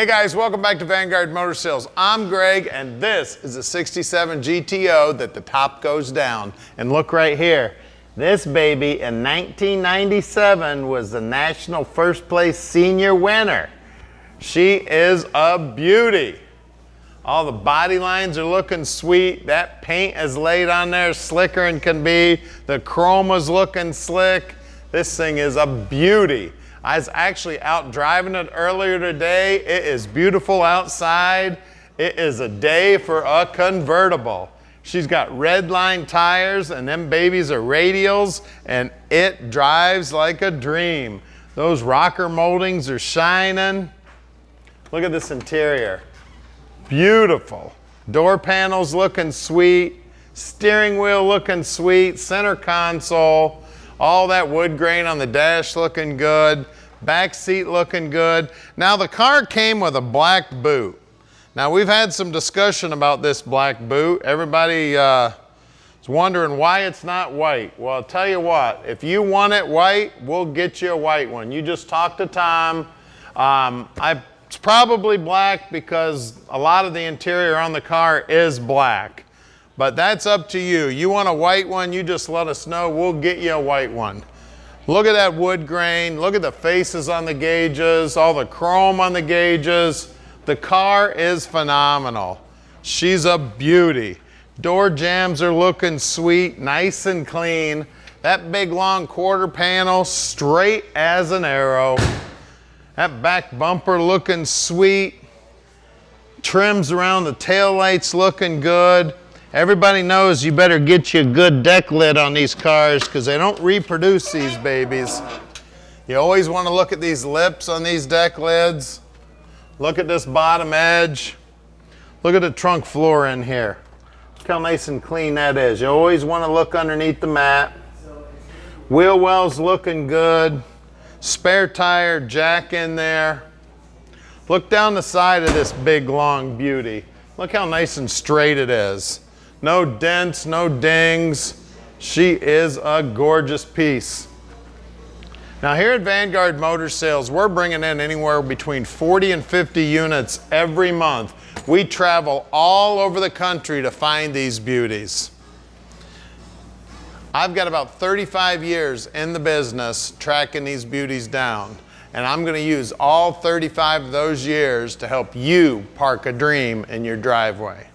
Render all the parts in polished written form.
Hey guys, welcome back to Vanguard Motor Sales. I'm Greg, and this is a 67 GTO that the top goes down. And look right here. This baby in 1997 was the national first place senior winner. She is a beauty. All the body lines are looking sweet. That paint is laid on there slicker than can be. The chrome is looking slick. This thing is a beauty. I was actually out driving it earlier today. It is beautiful outside. It is a day for a convertible. She's got Redline tires, and them babies are radials, and it drives like a dream. Those rocker moldings are shining. Look at this interior. Beautiful. Door panels looking sweet. Steering wheel looking sweet. Center console. All that wood grain on the dash looking good. Back seat looking good. Now the car came with a black boot. Now we've had some discussion about this black boot. Everybody is wondering why it's not white. Well, I'll tell you what, if you want it white, we'll get you a white one. You just talk to Tom. It's probably black because a lot of the interior on the car is black. But that's up to you. You want a white one, you just let us know. We'll get you a white one. Look at that wood grain. Look at the faces on the gauges, all the chrome on the gauges. The car is phenomenal. She's a beauty. Door jambs are looking sweet, nice and clean. That big long quarter panel, straight as an arrow. That back bumper looking sweet. Trims around the taillights looking good. Everybody knows you better get you a good deck lid on these cars because they don't reproduce these babies. You always want to look at these lips on these deck lids. Look at this bottom edge. Look at the trunk floor in here. Look how nice and clean that is. You always want to look underneath the mat. Wheel wells looking good. Spare tire jack in there. Look down the side of this big long beauty. Look how nice and straight it is. No dents, no dings. She is a gorgeous piece. Now here at Vanguard Motor Sales, we're bringing in anywhere between 40 and 50 units every month. We travel all over the country to find these beauties. I've got about 35 years in the business tracking these beauties down, and I'm going to use all 35 of those years to help you park a dream in your driveway.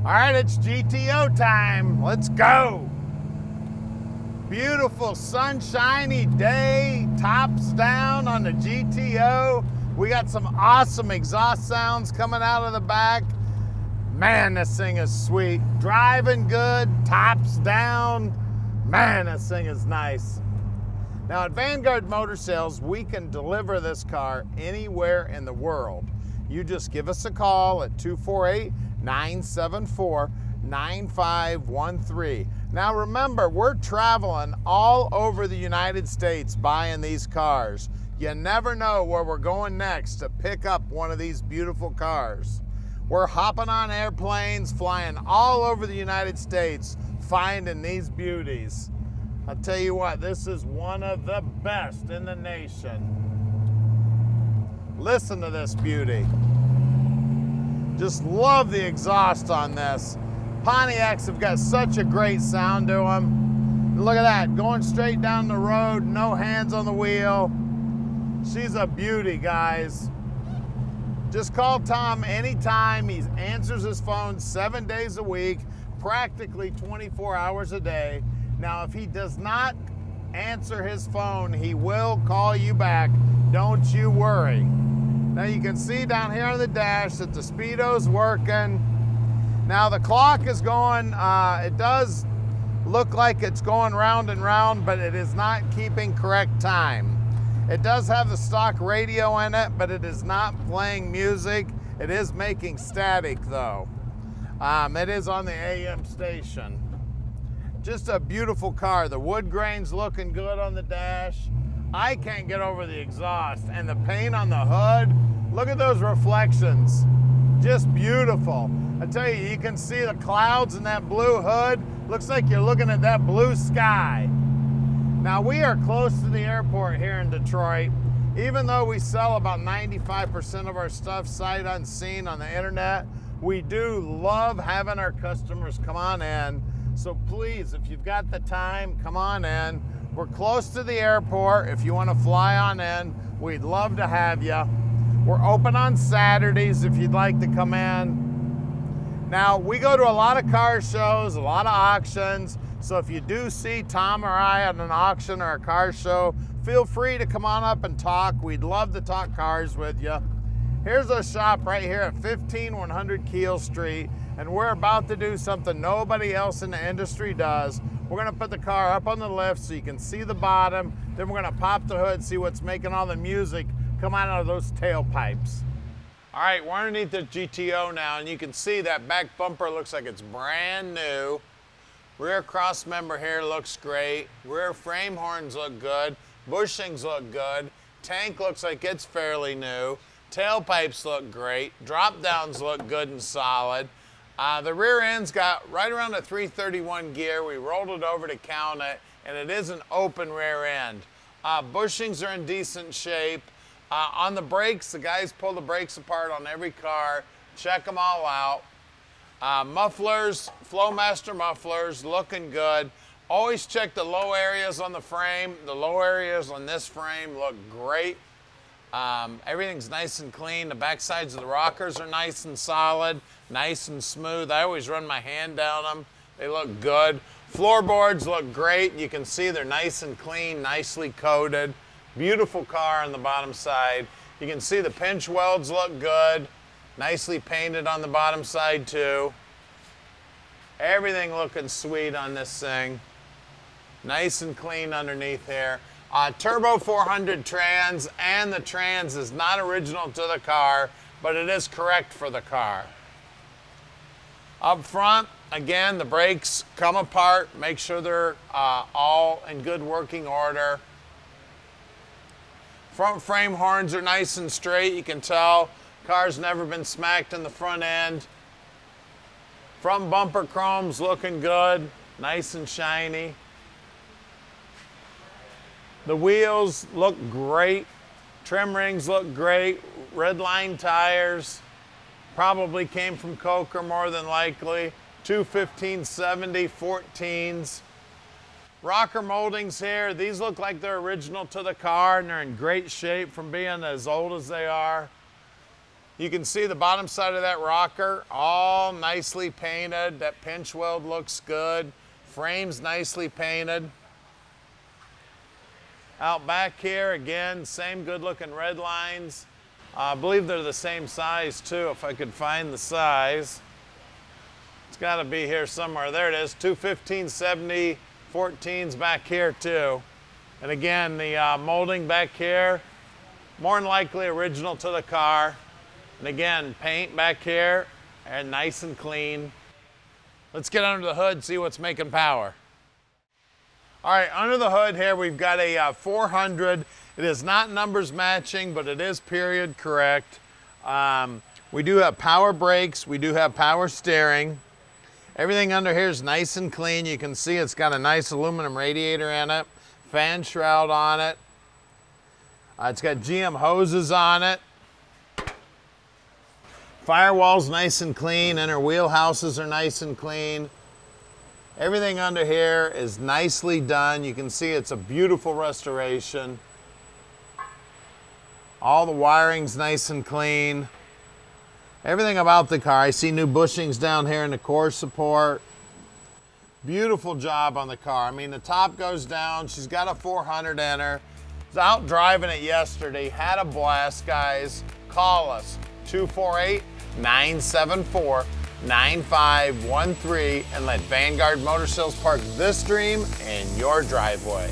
All right, it's GTO time. Let's go. Beautiful sunshiny day, tops down on the GTO. We got some awesome exhaust sounds coming out of the back. Man, this thing is sweet. Driving good, tops down. Man, this thing is nice. Now at Vanguard Motor Sales, we can deliver this car anywhere in the world. You just give us a call at 248-974-9513. Now remember, we're traveling all over the United States buying these cars. You never know where we're going next to pick up one of these beautiful cars. We're hopping on airplanes, flying all over the United States, finding these beauties. I'll tell you what, this is one of the best in the nation. Listen to this beauty. Just love the exhaust on this. Pontiacs have got such a great sound to them. Look at that, going straight down the road, no hands on the wheel. She's a beauty, guys. Just call Tom anytime. He answers his phone 7 days a week, practically 24 hours a day. Now, if he does not answer his phone. He will call you back. Don't you worry. Now you can see down here on the dash that the speedo's working. Now the clock is going, it does look like it's going round and round, but it is not keeping correct time. It does have the stock radio in it, but it is not playing music. It is making static though. It is on the AM station. Just a beautiful car. The wood grain's looking good on the dash. I can't get over the exhaust and the paint on the hood. Look at those reflections. Just beautiful. I tell you, you can see the clouds in that blue hood. Looks like you're looking at that blue sky. Now we are close to the airport here in Detroit. Even though we sell about 95% of our stuff sight unseen on the internet, we do love having our customers come on in. So please, if you've got the time, come on in. We're close to the airport. If you want to fly on in, we'd love to have you. We're open on Saturdays if you'd like to come in. Now, we go to a lot of car shows, a lot of auctions. So if you do see Tom or I at an auction or a car show, feel free to come on up and talk. We'd love to talk cars with you. Here's a shop right here at 15100 Keel Street, and we're about to do something nobody else in the industry does. We're gonna put the car up on the lift so you can see the bottom, then we're gonna pop the hood, see what's making all the music come out of those tailpipes. All right, we're underneath the GTO now, and you can see that back bumper looks like it's brand new. Rear cross member here looks great. Rear frame horns look good. Bushings look good. Tank looks like it's fairly new. Tailpipes look great. Drop downs look good and solid. The rear end's got right around a 331 gear. We rolled it over to count it, and it is an open rear end. Bushings are in decent shape. On the brakes, the guys pull the brakes apart on every car, check them all out. Mufflers, Flowmaster mufflers, looking good. Always check the low areas on the frame. The low areas on this frame look great. Everything's nice and clean. The back sides of the rockers are nice and solid, nice and smooth. I always run my hand down them. They look good. Floorboards look great. You can see they're nice and clean, nicely coated. Beautiful car on the bottom side. You can see the pinch welds look good. Nicely painted on the bottom side too. Everything looking sweet on this thing. Nice and clean underneath here. Turbo 400 trans, and the trans is not original to the car, but it is correct for the car. Up front, again, the brakes come apart. Make sure they're all in good working order. Front frame horns are nice and straight. You can tell car's never been smacked in the front end. Front bumper chrome's looking good, nice and shiny. The wheels look great. Trim rings look great. Redline tires. Probably came from Coker more than likely. 215/70 14s. Rocker moldings here. These look like they're original to the car, and they're in great shape from being as old as they are. You can see the bottom side of that rocker, all nicely painted. That pinch weld looks good. Frame's nicely painted. Out back here, again, same good looking red lines. I believe they're the same size too, if I could find the size. It's gotta be here somewhere. There it is, 215/70 14s back here too. And again, the molding back here, more than likely original to the car. And again, paint back here, and nice and clean. Let's get under the hood and see what's making power. All right, under the hood here, we've got a 400. It is not numbers matching, but it is period correct. We do have power brakes. We do have power steering. Everything under here is nice and clean. You can see it's got a nice aluminum radiator in it, fan shroud on it. It's got GM hoses on it. Firewall's nice and clean, and our wheelhouses are nice and clean. Everything under here is nicely done. You can see it's a beautiful restoration. All the wiring's nice and clean. Everything about the car. I see new bushings down here in the core support. Beautiful job on the car. I mean, the top goes down. She's got a 400 in her. Was out driving it yesterday. Had a blast, guys. Call us, 248-974-9513, and let Vanguard Motor Sales park this dream in your driveway.